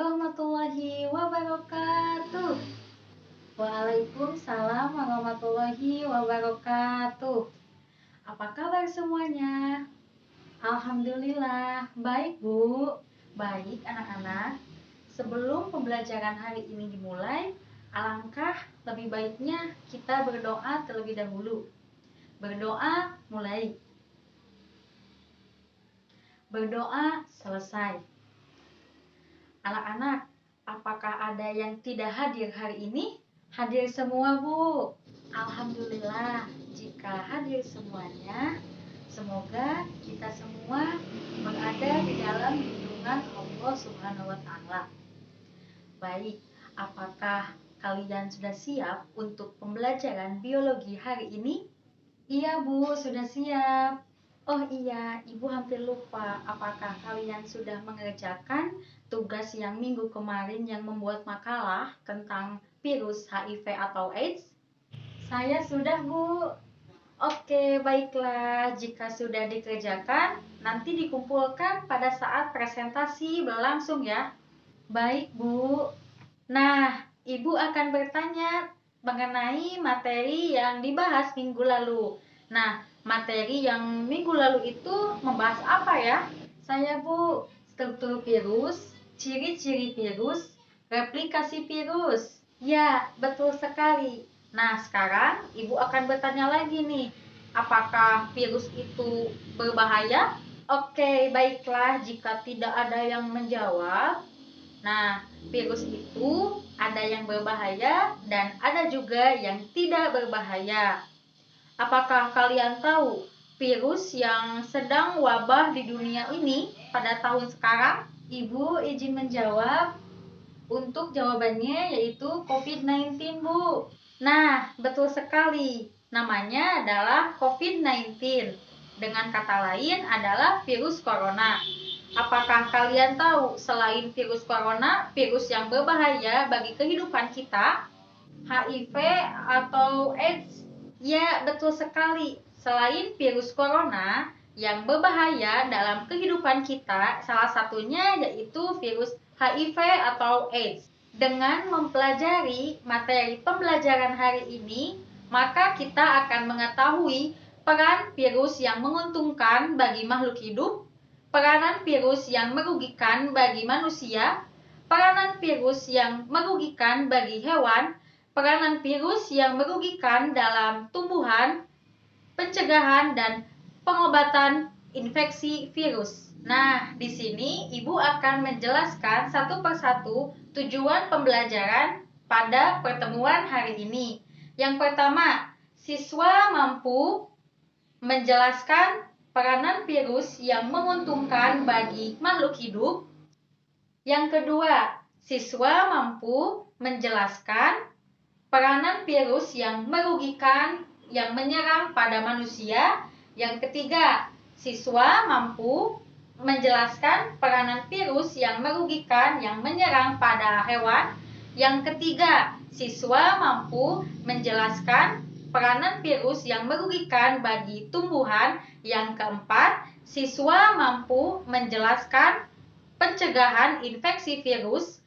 warahmatullahi wabarakatuh. Waalaikumsalam warahmatullahi wabarakatuh. Apa kabar semuanya? Alhamdulillah, baik Bu. Baik anak-anak. Sebelum pembelajaran hari ini dimulai, alangkah lebih baiknya kita berdoa terlebih dahulu. Berdoa mulai. Berdoa selesai. Anak-anak, apakah ada yang tidak hadir hari ini? Hadir semua, Bu. Alhamdulillah, jika hadir semuanya, semoga kita semua berada di dalam lindungan Allah Subhanahu wa Ta'ala. Baik, apakah kalian sudah siap untuk pembelajaran biologi hari ini? Iya, Bu, sudah siap. Oh iya, Ibu hampir lupa. Apakah kalian sudah mengerjakan tugas yang minggu kemarin yang membuat makalah tentang virus HIV atau AIDS? Saya sudah, Bu. Oke, baiklah. Jika sudah dikerjakan, nanti dikumpulkan pada saat presentasi berlangsung ya. Baik, Bu. Nah, Ibu akan bertanya mengenai materi yang dibahas minggu lalu. Nah, materi yang minggu lalu itu membahas apa ya? Saya, Bu, struktur virus, ciri-ciri virus, replikasi virus. Ya, betul sekali. Nah, sekarang Ibu akan bertanya lagi nih, apakah virus itu berbahaya? Oke, baiklah, jika tidak ada yang menjawab. Nah, virus itu ada yang berbahaya dan ada juga yang tidak berbahaya. Apakah kalian tahu virus yang sedang wabah di dunia ini pada tahun sekarang? Ibu izin menjawab. Untuk jawabannya yaitu COVID-19, Bu. Nah, betul sekali. Namanya adalah COVID-19. Dengan kata lain adalah virus corona. Apakah kalian tahu selain virus corona, virus yang berbahaya bagi kehidupan kita? HIV atau AIDS? Ya, betul sekali. Selain virus corona yang berbahaya dalam kehidupan kita, salah satunya yaitu virus HIV atau AIDS. Dengan mempelajari materi pembelajaran hari ini, maka kita akan mengetahui peran virus yang menguntungkan bagi makhluk hidup, peranan virus yang merugikan bagi manusia, peranan virus yang merugikan bagi hewan, peranan virus yang merugikan dalam tumbuhan, pencegahan dan pengobatan infeksi virus. Nah, di sini Ibu akan menjelaskan satu persatu tujuan pembelajaran pada pertemuan hari ini. Yang pertama, siswa mampu menjelaskan peranan virus yang menguntungkan bagi makhluk hidup. Yang kedua, siswa mampu menjelaskan peranan virus yang merugikan yang menyerang pada manusia. Yang ketiga, siswa mampu menjelaskan peranan virus yang merugikan yang menyerang pada hewan. Yang ketiga, siswa mampu menjelaskan peranan virus yang merugikan bagi tumbuhan. Yang keempat, siswa mampu menjelaskan pencegahan infeksi virus.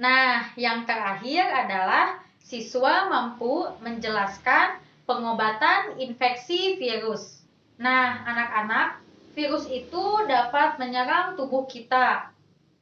Nah, yang terakhir adalah siswa mampu menjelaskan pengobatan infeksi virus. Nah, anak-anak, virus itu dapat menyerang tubuh kita.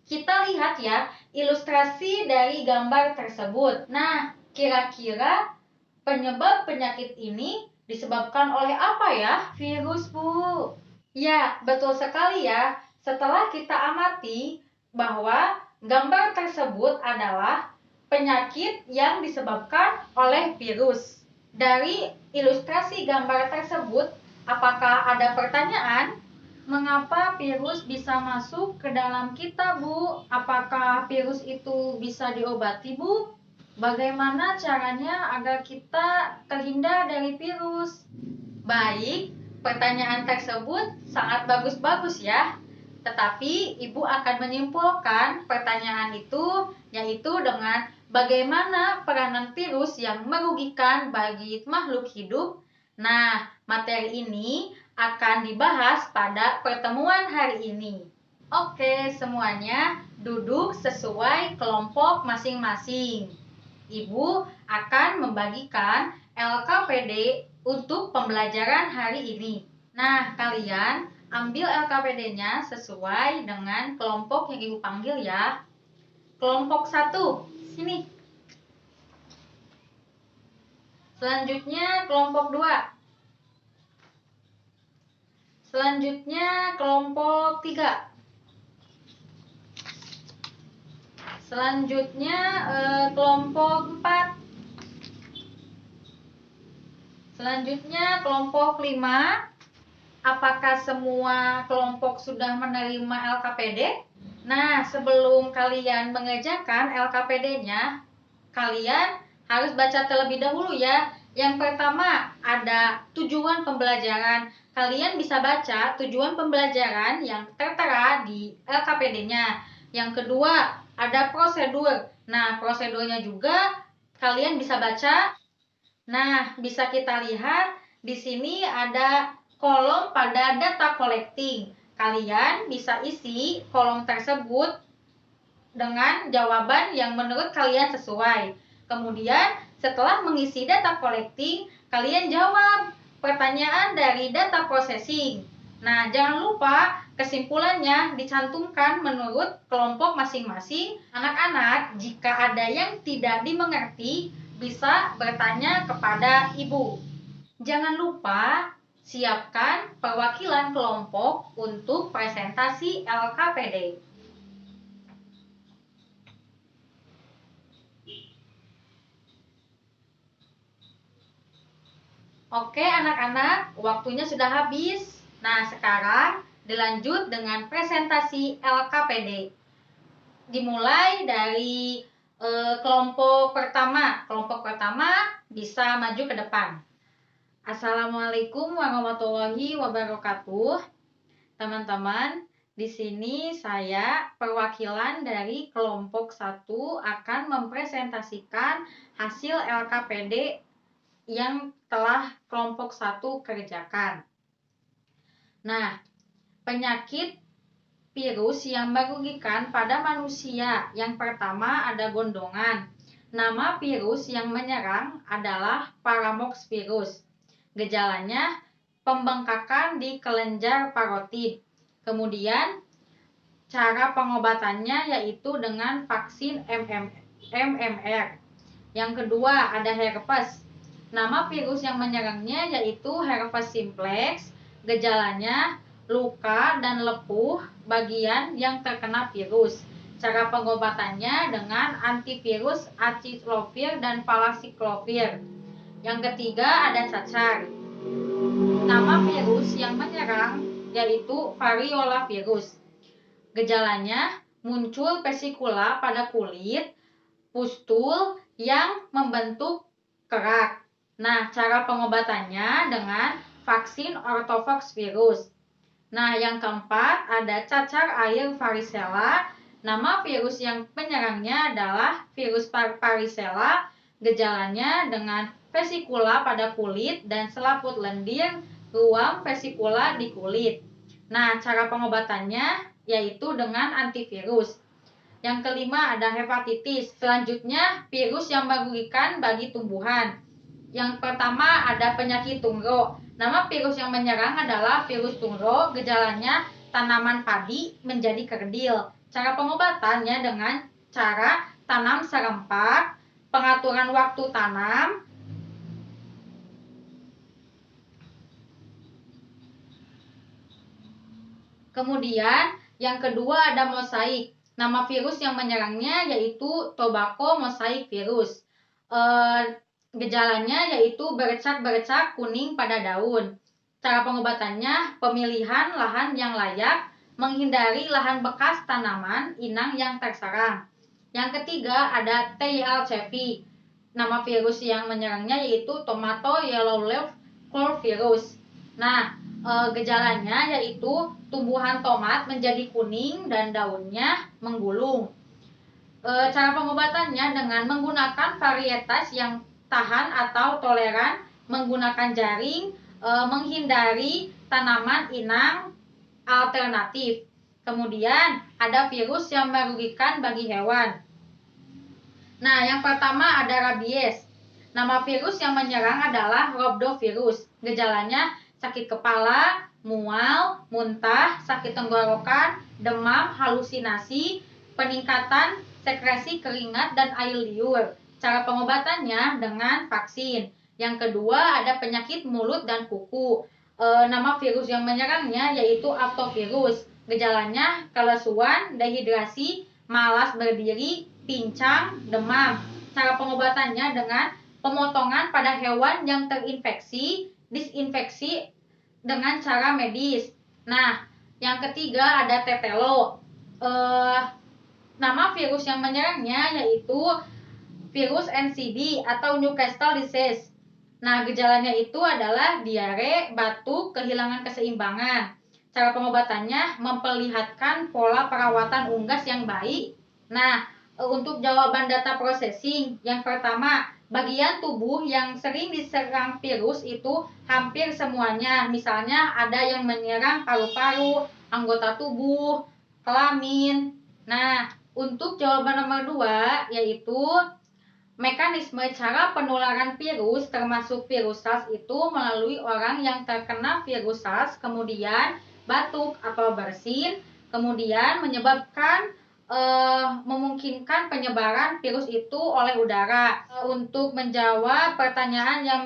Kita lihat ya, ilustrasi dari gambar tersebut. Nah, kira-kira penyebab penyakit ini disebabkan oleh apa ya? Virus, Bu. Ya, betul sekali ya. Setelah kita amati bahwa gambar tersebut adalah penyakit yang disebabkan oleh virus. Dari ilustrasi gambar tersebut, apakah ada pertanyaan? Mengapa virus bisa masuk ke dalam kita, Bu? Apakah virus itu bisa diobati, Bu? Bagaimana caranya agar kita terhindar dari virus? Baik, pertanyaan tersebut sangat bagus-bagus ya. Tetapi Ibu akan menyimpulkan pertanyaan itu yaitu dengan bagaimana peranan virus yang merugikan bagi makhluk hidup. Nah, materi ini akan dibahas pada pertemuan hari ini. Oke semuanya, Duduk sesuai kelompok masing-masing. Ibu akan membagikan LKPD untuk pembelajaran hari ini. Nah, kalian ambil LKPD-nya sesuai dengan kelompok yang Ibu panggil ya. Kelompok 1, sini. Selanjutnya kelompok 2. Selanjutnya kelompok 3. Selanjutnya kelompok 4. Selanjutnya kelompok 5. Apakah semua kelompok sudah menerima LKPD? Nah, sebelum kalian mengerjakan LKPD-nya, kalian harus baca terlebih dahulu ya. Yang pertama ada tujuan pembelajaran. Kalian bisa baca tujuan pembelajaran yang tertera di LKPD-nya. Yang kedua ada prosedur. Nah, prosedurnya juga kalian bisa baca. Nah, bisa kita lihat di sini ada kolom pada data collecting. Kalian bisa isi kolom tersebut dengan jawaban yang menurut kalian sesuai. Kemudian, setelah mengisi data collecting, kalian jawab pertanyaan dari data processing. Nah, jangan lupa kesimpulannya dicantumkan menurut kelompok masing-masing. Anak-anak, jika ada yang tidak dimengerti, bisa bertanya kepada ibu. Jangan lupa siapkan perwakilan kelompok untuk presentasi LKPD. Oke anak-anak, waktunya sudah habis. Nah, sekarang dilanjut dengan presentasi LKPD. Dimulai dari kelompok pertama. Kelompok pertama bisa maju ke depan. Assalamualaikum warahmatullahi wabarakatuh. Teman-teman, di sini saya perwakilan dari kelompok 1 akan mempresentasikan hasil LKPD yang telah kelompok 1 kerjakan. Nah, penyakit virus yang merugikan pada manusia. Yang pertama ada gondongan. Nama virus yang menyerang adalah paramox virus. Gejalanya pembengkakan di kelenjar parotid. Kemudian cara pengobatannya yaitu dengan vaksin MMR. Yang kedua ada herpes. Nama virus yang menyerangnya yaitu herpes simplex. Gejalanya luka dan lepuh bagian yang terkena virus. Cara pengobatannya dengan antivirus aciclovir dan valacyclovir. Yang ketiga ada cacar. Nama virus yang menyerang yaitu variola virus. Gejalanya muncul vesikula pada kulit, pustul yang membentuk kerak. Nah, cara pengobatannya dengan vaksin orthopox virus. Nah, yang keempat ada cacar air varicella. Nama virus yang penyerangnya adalah virus varicella. Gejalanya dengan vesikula pada kulit dan selaput lendir ruam vesikula di kulit. Nah, cara pengobatannya yaitu dengan antivirus. Yang kelima ada hepatitis. Selanjutnya, virus yang merugikan bagi tumbuhan. Yang pertama ada penyakit tungro. Nama virus yang menyerang adalah virus tungro. Gejalanya tanaman padi menjadi kerdil. Cara pengobatannya dengan cara tanam serempak, pengaturan waktu tanam, kemudian yang kedua ada mosaik. Nama virus yang menyerangnya yaitu tobacco mosaic virus. Gejalanya yaitu bercak-bercak kuning pada daun. Cara pengobatannya pemilihan lahan yang layak, menghindari lahan bekas tanaman inang yang terserang. Yang ketiga ada TLCV. Nama virus yang menyerangnya yaitu tomato yellow leaf clove virus. Nah, gejalanya yaitu tumbuhan tomat menjadi kuning dan daunnya menggulung. Cara pengobatannya dengan menggunakan varietas yang tahan atau toleran, menggunakan jaring, menghindari tanaman inang alternatif. Kemudian ada virus yang merugikan bagi hewan. Nah, yang pertama ada rabies. Nama virus yang menyerang adalah rhabdovirus. Gejalanya sakit kepala, mual, muntah, sakit tenggorokan, demam, halusinasi, peningkatan sekresi keringat dan air liur. Cara pengobatannya dengan vaksin. Yang kedua ada penyakit mulut dan kuku. Nama virus yang menyerangnya yaitu aftovirus. Gejalanya kelesuan, dehidrasi, malas berdiri, pincang, demam. Cara pengobatannya dengan pemotongan pada hewan yang terinfeksi, disinfeksi dengan cara medis. Nah, yang ketiga ada tetelo. Nama virus yang menyerangnya yaitu virus NCD atau Newcastle disease. Nah, gejalanya itu adalah diare, batuk, kehilangan keseimbangan. Cara pengobatannya memperlihatkan pola perawatan unggas yang baik. Nah, untuk jawaban data processing, yang pertama, bagian tubuh yang sering diserang virus itu hampir semuanya. Misalnya ada yang menyerang paru-paru, anggota tubuh, kelamin. Nah, untuk jawaban nomor 2 yaitu mekanisme cara penularan virus termasuk virus SARS itu melalui orang yang terkena virus SARS, kemudian batuk atau bersin, kemudian menyebabkan memungkinkan penyebaran virus itu oleh udara. Untuk menjawab pertanyaan yang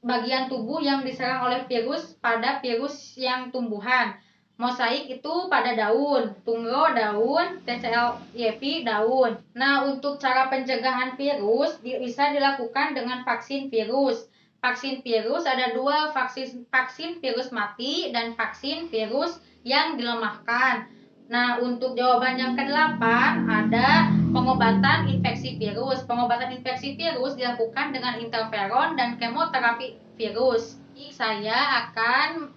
bagian tubuh yang diserang oleh virus pada virus yang tumbuhan, mosaik itu pada daun, tungro daun, TCLYP daun. Nah, untuk cara pencegahan virus bisa dilakukan dengan vaksin virus. Vaksin virus ada dua, vaksin virus mati dan vaksin virus yang dilemahkan. Nah, untuk jawaban yang ke-8 ada pengobatan infeksi virus. Pengobatan infeksi virus dilakukan dengan interferon dan kemoterapi virus. Saya akan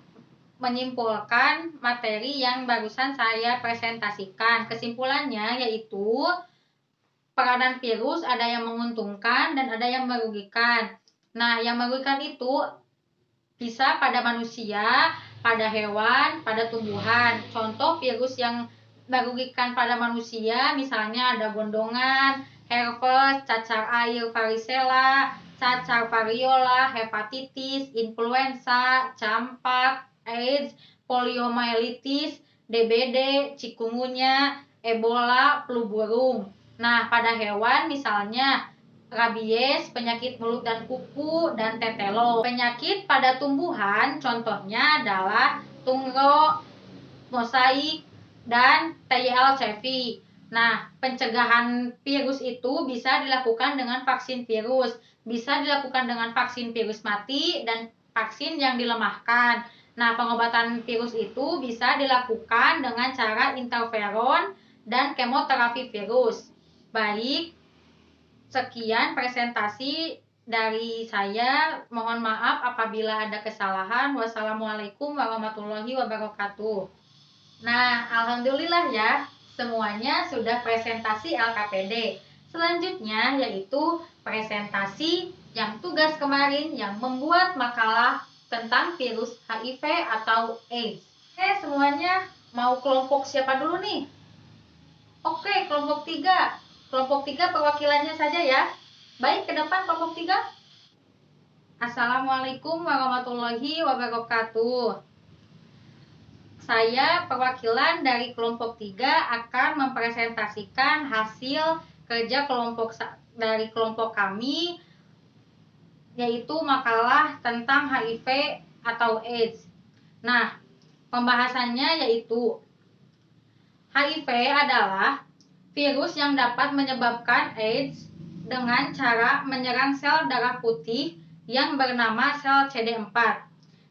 menyimpulkan materi yang barusan saya presentasikan. Kesimpulannya yaitu peranan virus ada yang menguntungkan dan ada yang merugikan. Nah, yang merugikan itu bisa pada manusia, pada hewan, pada tumbuhan. Contoh virus yang merugikan pada manusia misalnya ada gondongan, herpes, cacar air varicella, cacar variola, hepatitis, influenza, campak, AIDS, poliomyelitis, DBD, chikungunya, Ebola, flu burung. Nah, pada hewan misalnya rabies, penyakit mulut dan kuku, dan tetelo. Penyakit pada tumbuhan contohnya adalah tungro, mosaik, dan TYLCV. Nah, pencegahan virus itu bisa dilakukan dengan vaksin virus, bisa dilakukan dengan vaksin virus mati dan vaksin yang dilemahkan. Nah, pengobatan virus itu bisa dilakukan dengan cara interferon dan kemoterapi virus. Baik, sekian presentasi dari saya. Mohon maaf apabila ada kesalahan. Wassalamualaikum warahmatullahi wabarakatuh. Nah, alhamdulillah ya, semuanya sudah presentasi LKPD. Selanjutnya yaitu presentasi yang tugas kemarin yang membuat makalah tentang virus HIV atau AIDS. Oke, semuanya mau kelompok siapa dulu nih? Oke, kelompok 3. Kelompok 3 perwakilannya saja ya. Baik, ke depan kelompok 3. Assalamualaikum warahmatullahi wabarakatuh. Saya perwakilan dari kelompok 3 akan mempresentasikan hasil kerja dari kelompok kami, yaitu makalah tentang HIV atau AIDS. Nah, pembahasannya yaitu HIV adalah virus yang dapat menyebabkan AIDS dengan cara menyerang sel darah putih yang bernama sel CD4,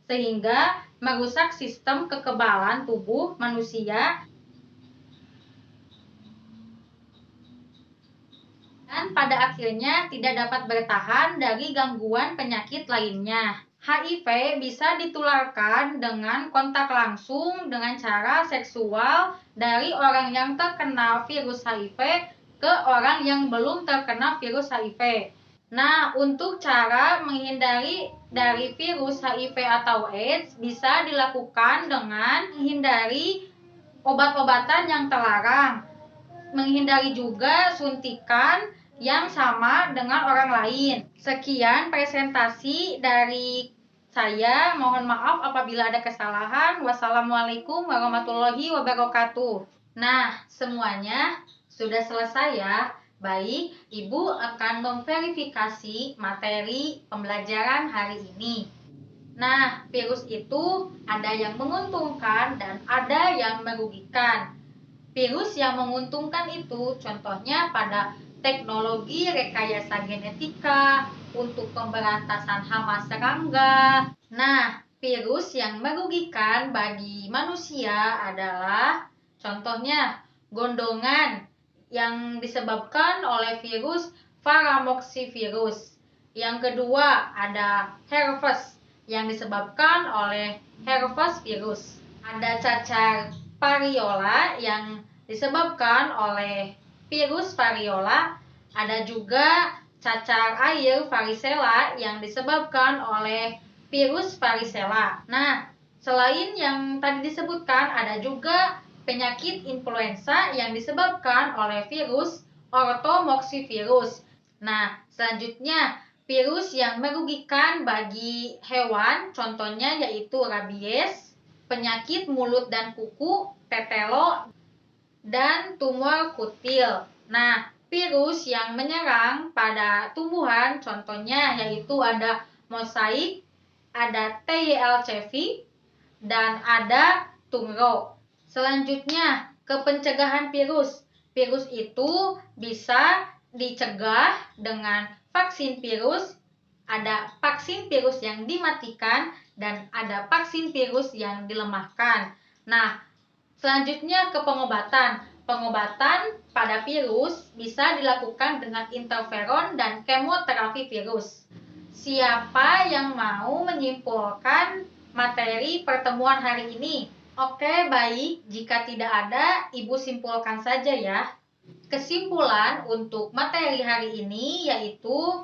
sehingga merusak sistem kekebalan tubuh manusia dan pada akhirnya tidak dapat bertahan dari gangguan penyakit lainnya. HIV bisa ditularkan dengan kontak langsung dengan cara seksual dari orang yang terkena virus HIV ke orang yang belum terkena virus HIV. Nah, untuk cara menghindari dari virus HIV atau AIDS bisa dilakukan dengan menghindari obat-obatan yang terlarang, menghindari juga suntikan yang sama dengan orang lain. Sekian presentasi dari saya. Mohon maaf apabila ada kesalahan. Wassalamualaikum warahmatullahi wabarakatuh. Nah, semuanya sudah selesai ya. Baik, Ibu akan memverifikasi materi pembelajaran hari ini. Nah, virus itu ada yang menguntungkan dan ada yang merugikan. Virus yang menguntungkan itu contohnya pada teknologi rekayasa genetika untuk pemberantasan hama serangga. Nah, virus yang merugikan bagi manusia adalah contohnya gondongan yang disebabkan oleh virus paramoxivirus. Yang kedua ada herpes yang disebabkan oleh herpes virus. Ada cacar variola yang disebabkan oleh virus variola. Ada juga cacar air varicella yang disebabkan oleh virus varicella. Nah, selain yang tadi disebutkan, ada juga penyakit influenza yang disebabkan oleh virus orthomoxivirus. Nah, selanjutnya virus yang merugikan bagi hewan, contohnya yaitu rabies, penyakit mulut dan kuku, tetelo, dan tumor kutil. Nah, virus yang menyerang pada tumbuhan, contohnya yaitu ada mosaik, ada TYLCV, dan ada tungro. Selanjutnya, ke pencegahan virus. Virus itu bisa dicegah dengan vaksin virus. Ada vaksin virus yang dimatikan dan ada vaksin virus yang dilemahkan. Nah, selanjutnya ke pengobatan. Pengobatan pada virus bisa dilakukan dengan interferon dan kemoterapi virus. Siapa yang mau menyimpulkan materi pertemuan hari ini? Oke, baik. Jika tidak ada, Ibu simpulkan saja ya. Kesimpulan untuk materi hari ini yaitu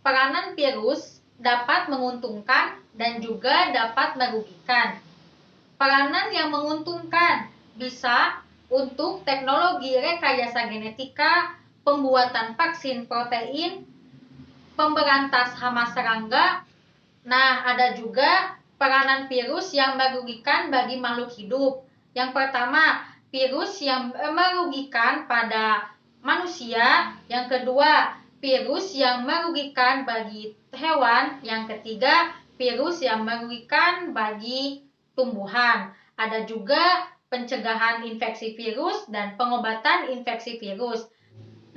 peranan virus dapat menguntungkan dan juga dapat merugikan. Peranan yang menguntungkan bisa untuk teknologi rekayasa genetika, pembuatan vaksin protein, pemberantas hama serangga. Nah, ada juga peranan virus yang merugikan bagi makhluk hidup. Yang pertama, virus yang merugikan pada manusia. Yang kedua, virus yang merugikan bagi hewan. Yang ketiga, virus yang merugikan bagi tumbuhan. Ada juga pencegahan infeksi virus dan pengobatan infeksi virus.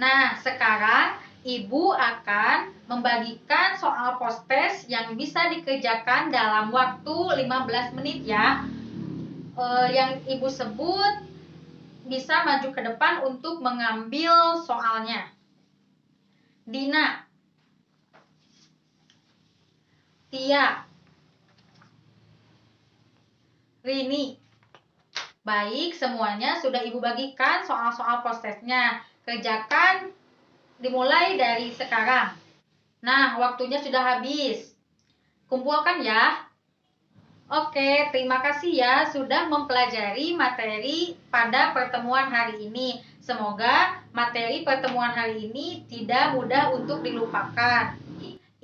Nah, sekarang Ibu akan membagikan soal post-test yang bisa dikerjakan dalam waktu 15 menit ya. Yang Ibu sebut bisa maju ke depan untuk mengambil soalnya. Dina, Tia, Rini. Baik, semuanya sudah Ibu bagikan soal-soal post-testnya. Kerjakan dimulai dari sekarang. Nah, waktunya sudah habis. Kumpulkan ya. Oke, terima kasih ya sudah mempelajari materi pada pertemuan hari ini. Semoga materi pertemuan hari ini tidak mudah untuk dilupakan.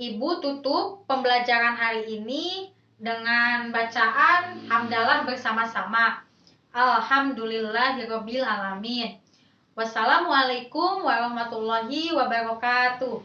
Ibu tutup pembelajaran hari ini dengan bacaan hamdalah bersama-sama. Alhamdulillahirabbil alamin. Wassalamualaikum warahmatullahi wabarakatuh.